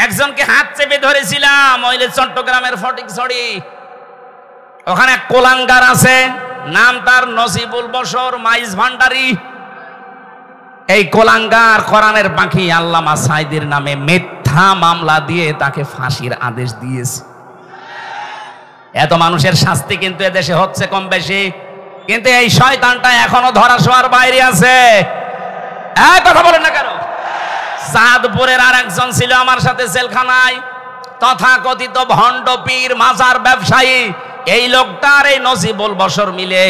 একজনকে হাত চেপে ধরেছিলাম, ওইলে চট্টগ্রামের ফটিকছড়ি, ওখানে এক কোলাঙ্গার আছে, নাম তার নজিবুল বশর মাইজ ভান্ডারী। এই কোলাঙ্গার কোরআনের পাখি আল্লামা সাঈদীর নামে মিথ্যা মামলা দিয়ে তাকে ফাঁসির আদেশ দিয়েছে। এত মানুষের শাস্তি কিন্তু এদেশে হচ্ছে কম বেশি, কিন্তু এই শয়তানটা এখনো ধরাছোঁয়ার বাইরে আছে। এই কথা বলেন না কেন? চাঁদপুরের আর একজন ছিল আমার সাথে জেলখানায়, তথাকথিত ভণ্ড পীর মাজার ব্যবসায়ী। এই লোকটার এই নজিবুল বশর মিলে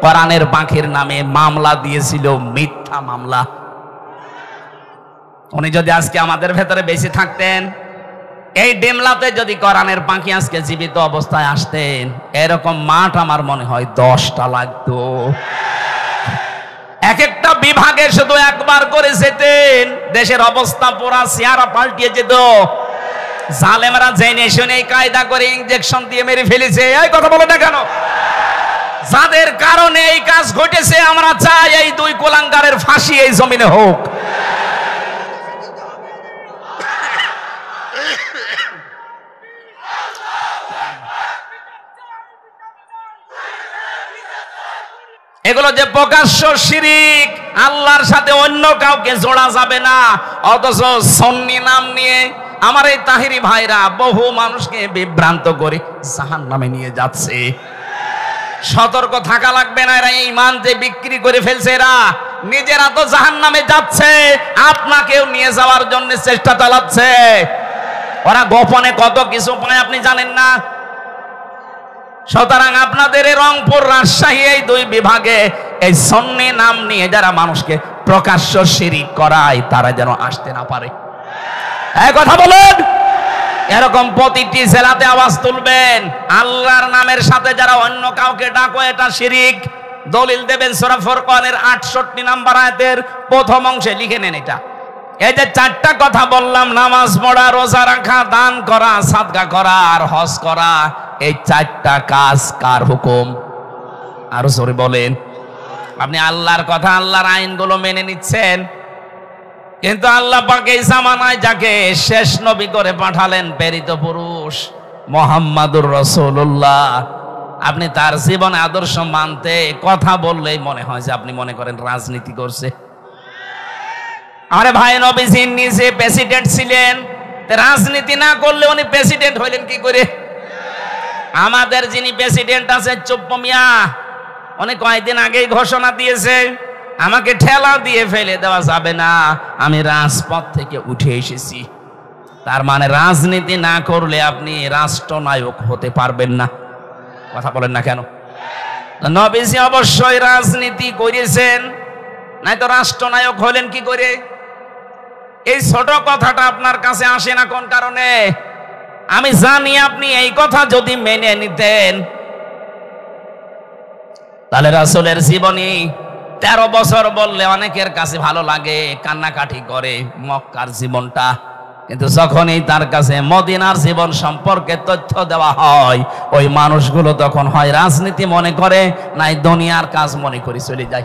কোরআনের পাখির নামে মামলা দিয়েছিল, মিথ্যা মামলা। উনি যদি আজকে আমাদের ভেতরে বেশি থাকতেন, এই ডিমলাতে যদি কোরআনের পাখি আজকে জীবিত অবস্থায় আসতেন, এরকম মাঠ আমার মনে হয় 10টা লাগতো। এক একটা বিভাগে শুধু একবার করে যেতেন, দেশের অবস্থা পুরা চেহারা পাল্টিয়ে যেত। জালেমরা জেনে শুনে কায়দা করে ইনজেকশন দিয়ে মেরে ফেলেছে। এই কথা বলে না কেন? যাদের কারণে এই কাজ ঘটেছে, আমরা চাই এই দুই কোলাঙ্গারের ফাঁসি এই জমিনে হোক। এগুলো যে প্রকাশ্য শিরিক, আল্লাহর সাথে অন্য কাউকে জোড়া যাবে না, অথচ সুন্নি নাম নিয়ে আমার এই তাহিরি ভাইরা বহু মানুষকে বিভ্রান্ত করে জাহান্নামে নিয়ে যাচ্ছে। সতর্ক থাকা লাগবে না? এরা ঈমান যে বিক্রি করে ফেলছে, এরা নিজেরা তো জাহান্নামে যাচ্ছে, আপনাকেও নিয়ে যাওয়ার জন্য চেষ্টা চালাচ্ছে। ওরা গোপনে কত কিছু পায় আপনি জানেন না। সুতরাং আপনাদের রংপুর, রাজশাহী এই দুই বিভাগে এই সুন্নি নাম নিয়ে যারা মানুষকে প্রকাশ্য শিরিক করায়, তারা যেন আসতে না পারে। এই কথা বলেন। এরকম প্রতিটি জেলাতে আওয়াজ তুলবেন, আল্লাহর নামের সাথে যারা অন্য কাউকে ডাকো, এটা শিরিক। দলিল দেবেন সূরা ফুরকানের 68 নম্বর আয়াতের প্রথম অংশে লিখে নেন। এটা এই যে 4টা কথা বললাম, নামাজ পড়া, রোজা রাখা, দান করা, সাদকা করা আর হজ করা, এই 4টা কাজ কার হুকুম? আরো জোরে বলেন। আপনি আল্লাহর কথা, আল্লাহর আইনগুলো মেনে নিচ্ছেন, কিন্তু আল্লাহ পাক এই জামানায় যাকে শেষ নবী করে পাঠালেন, প্রেরিত পুরুষ মুহাম্মাদুর রাসূলুল্লাহ, আপনি তার জীবনে আদর্শ মানতে কথা বললেই মনে হয় যে আপনি মনে করেন রাজনীতি করছে। আরে ভাই, নবীজি নিজে প্রেসিডেন্ট ছিলেন, রাজনীতি না করলে উনি প্রেসিডেন্ট হইলেন কি করে? আমাদের যিনি প্রেসিডেন্ট আছে চুপ্পু মিয়া, উনি কয়েকদিন আগেই ঘোষণা দিয়েছে, আমাকে ঠেলা দিয়ে ফেলে দেওয়া যাবে না, আমি রাজপথ থেকে উঠে এসেছি। তার মানে রাজনীতি না করলে আপনি রাষ্ট্রনায়ক হতে পারবেন না। কথা বলেন না কেন? নবীজি অবশ্যই রাজনীতি করেছেন, নাই তো রাষ্ট্রনায়ক হলেন কি করে? এই ছোট কথাটা আপনার কাছে আসে না কোন কারণে? আমি জানি আপনি এই কথা যদি মেনে নিতেন, তাহলে রাসূলের জীবনী 13 বছর বললে অনেকের কাছে ভালো লাগে, কান্নাকাটি করে মক্কার জীবনটা, কিন্তু যখনই তার কাছে মদিনার জীবন সম্পর্কে তথ্য দেওয়া হয়, ওই মানুষগুলো তখন হয় রাজনীতি মনে করে, নাই দুনিয়ার কাজ মনে করে চলে যায়।